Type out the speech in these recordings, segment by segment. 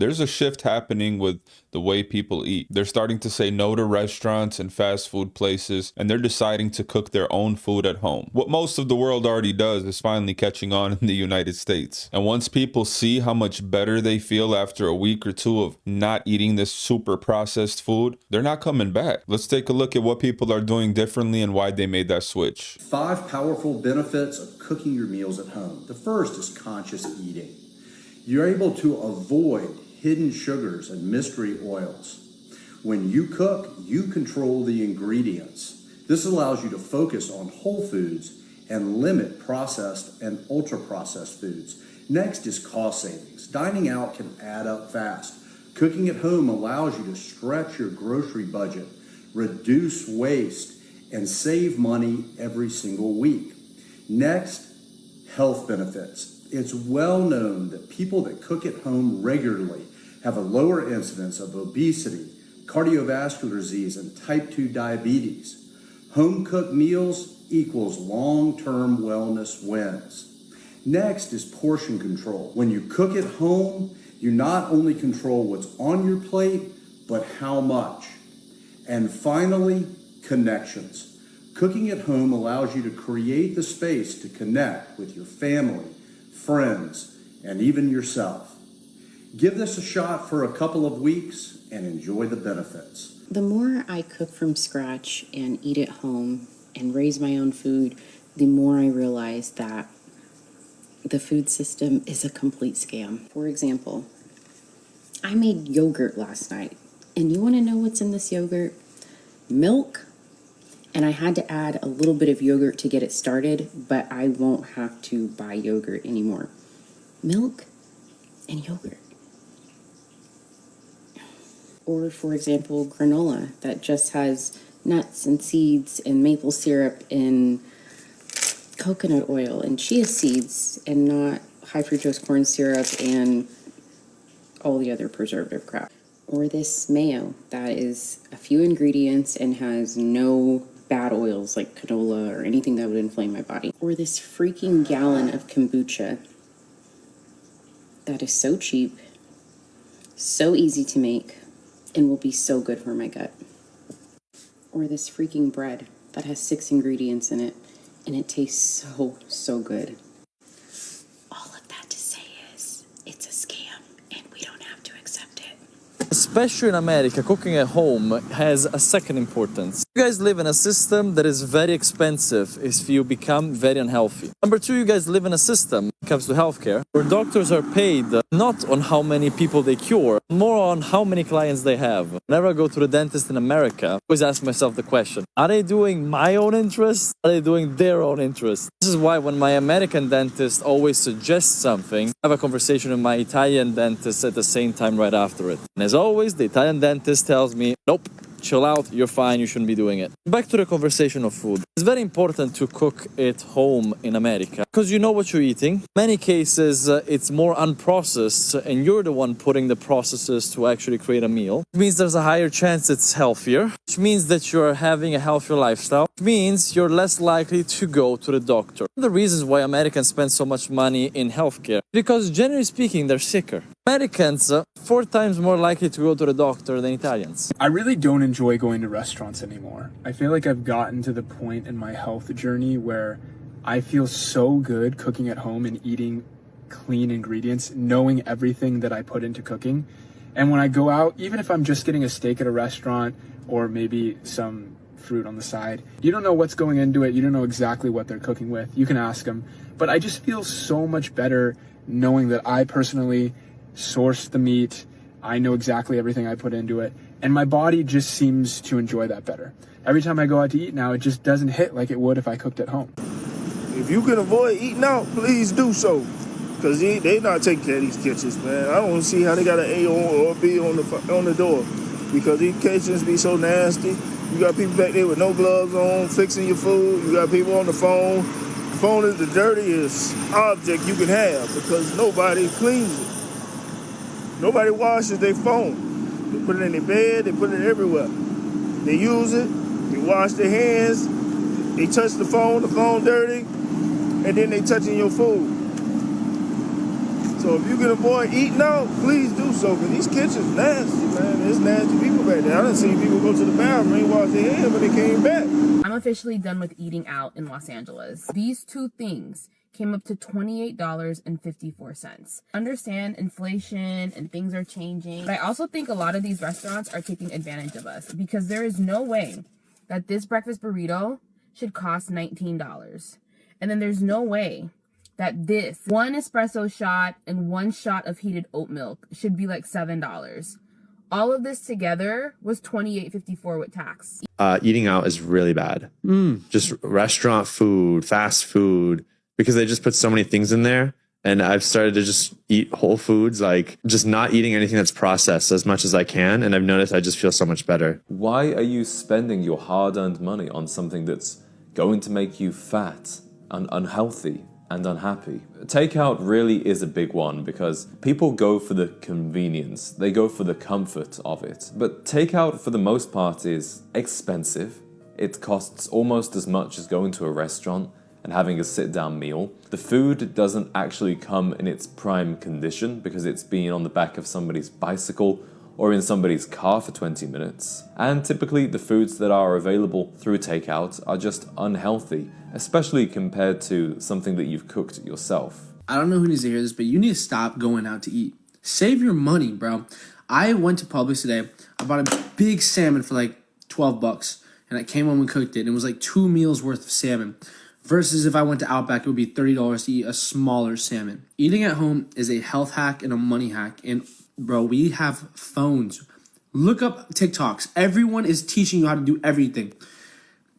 There's a shift happening with the way people eat. They're starting to say no to restaurants and fast food places, and they're deciding to cook their own food at home. What most of the world already does is finally catching on in the United States. And once people see how much better they feel after a week or two of not eating this super processed food, they're not coming back. Let's take a look at what people are doing differently and why they made that switch. 5 powerful benefits of cooking your meals at home. The first is conscious eating. You're able to avoid hidden sugars and mystery oils. When you cook, you control the ingredients. This allows you to focus on whole foods and limit processed and ultra-processed foods. Next is cost savings. Dining out can add up fast. Cooking at home allows you to stretch your grocery budget, reduce waste, and save money every single week. Next, health benefits. It's well known that people that cook at home regularly have a lower incidence of obesity, cardiovascular disease, and type 2 diabetes. Home-cooked meals equals long-term wellness wins. Next is portion control. When you cook at home, you not only control what's on your plate, but how much. And finally, connections. Cooking at home allows you to create the space to connect with your family, friends, and even yourself. Give this a shot for a couple of weeks and enjoy the benefits. The more I cook from scratch and eat at home and raise my own food, the more I realize that the food system is a complete scam. For example, I made yogurt last night, and you want to know what's in this yogurt? Milk, and I had to add a little bit of yogurt to get it started, but I won't have to buy yogurt anymore. Milk and yogurt. Or, for example, granola that just has nuts and seeds and maple syrup and coconut oil and chia seeds and not high fructose corn syrup and all the other preservative crap. Or this mayo that is a few ingredients and has no bad oils like canola or anything that would inflame my body. Or this freaking gallon of kombucha that is so cheap, so easy to make, and will be so good for my gut. Or this freaking bread that has 6 ingredients in it, and it tastes so good. All of that to say is, it's a scam, and we don't have to accept it. Especially in America, cooking at home has a second importance. You guys live in a system that is very expensive if you become very unhealthy. Number 2, you guys live in a system, when it comes to healthcare, where doctors are paid not on how many people they cure, more on how many clients they have. Whenever I go to the dentist in America, I always ask myself the question, are they doing my own interest? Are they doing their own interest? This is why when my American dentist always suggests something, I have a conversation with my Italian dentist at the same time right after it. And as always, the Italian dentist tells me, nope, chill out, you're fine, you shouldn't be doing it. Back to the conversation of food. It's very important to cook at home in America because you know what you're eating. In many cases, it's more unprocessed and you're the one putting the processes to actually create a meal. It means there's a higher chance it's healthier, which means that you're having a healthier lifestyle, which means you're less likely to go to the doctor. One of the reasons why Americans spend so much money in healthcare, because generally speaking, they're sicker. Americans are 4 times more likely to go to the doctor than Italians. I really don't enjoy going to restaurants anymore. I feel like I've gotten to the point in my health journey where I feel so good cooking at home and eating clean ingredients, knowing everything that I put into cooking. And when I go out, even if I'm just getting a steak at a restaurant or maybe some fruit on the side, you don't know what's going into it. You don't know exactly what they're cooking with. You can ask them. But I just feel so much better knowing that I personally source the meat. I know exactly everything I put into it. And my body just seems to enjoy that better. Every time I go out to eat now, it just doesn't hit like it would if I cooked at home. If you can avoid eating out, please do so. Because they not taking care of these kitchens, man. I don't see how they got an A or a B on the door. Because these kitchens be so nasty. You got people back there with no gloves on, fixing your food. You got people on the phone. The phone is the dirtiest object you can have because nobody cleans it. Nobody washes their phone. They put it in their bed, they put it everywhere. They use it, they wash their hands, they touch the phone dirty, and then they touching your food. So if you can avoid eating out, please do so, because these kitchens nasty, man. There's nasty people back there. I done seen people go to the bathroom and wash their hands when they came back. I'm officially done with eating out in Los Angeles. These two things came up to $28.54. Understand inflation and things are changing, but I also think a lot of these restaurants are taking advantage of us, because there is no way that this breakfast burrito should cost $19. And then there's no way that this one espresso shot and one shot of heated oat milk should be like $7. All of this together was $28.54 with tax. Eating out is really bad. Just restaurant food, fast food, because they just put so many things in there. And I've started to just eat whole foods, like just not eating anything that's processed as much as I can. And I've noticed I just feel so much better. Why are you spending your hard-earned money on something that's going to make you fat and unhealthy and unhappy? Takeout really is a big one, because people go for the convenience, they go for the comfort of it. But takeout for the most part is expensive. It costs almost as much as going to a restaurant and having a sit-down meal. The food doesn't actually come in its prime condition because it's been on the back of somebody's bicycle or in somebody's car for 20 minutes. And typically the foods that are available through takeout are just unhealthy, especially compared to something that you've cooked yourself. I don't know who needs to hear this, but you need to stop going out to eat. Save your money, bro. I went to Publix today. I bought a big salmon for like $12, and I came home and cooked it, and it was like 2 meals worth of salmon. Versus if I went to Outback, it would be $30 to eat a smaller salmon. Eating at home is a health hack and a money hack. And bro, we have phones. Look up TikToks. Everyone is teaching you how to do everything.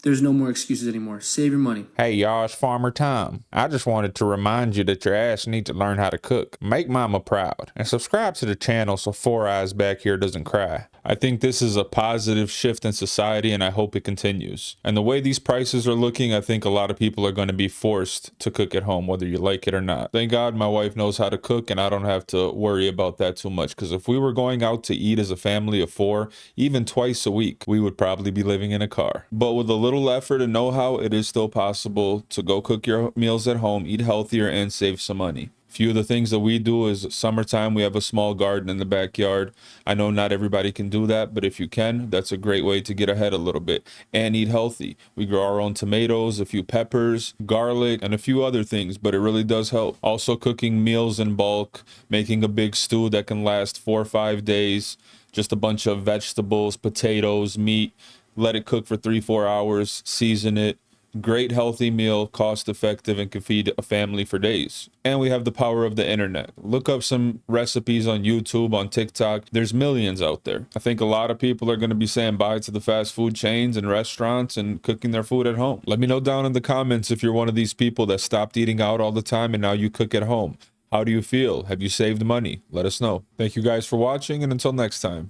There's no more excuses anymore. Save your money. Hey y'all, it's Farmer Tom. I just wanted to remind you that your ass needs to learn how to cook. Make mama proud. And subscribe to the channel so Four Eyes back here doesn't cry. I think this is a positive shift in society, and I hope it continues. And the way these prices are looking, I think a lot of people are going to be forced to cook at home, whether you like it or not. Thank God my wife knows how to cook, and I don't have to worry about that too much. Because if we were going out to eat as a family of 4, even twice a week, we would probably be living in a car. But with a little effort and know-how, it is still possible to go cook your meals at home, eat healthier, and save some money. Few of the things that we do is summertime, we have a small garden in the backyard. I know not everybody can do that, but if you can, that's a great way to get ahead a little bit and eat healthy. We grow our own tomatoes, a few peppers, garlic, and a few other things, but it really does help. Also cooking meals in bulk, making a big stew that can last 4 or 5 days, just a bunch of vegetables, potatoes, meat, let it cook for 3-4 hours, season it. Great healthy meal, cost effective, and can feed a family for days. And we have the power of the internet. Look up some recipes on YouTube, on TikTok. There's millions out there. I think a lot of people are going to be saying bye to the fast food chains and restaurants and cooking their food at home. Let me know down in the comments if you're one of these people that stopped eating out all the time and now you cook at home. How do you feel? Have you saved money? Let us know. Thank you guys for watching, and until next time.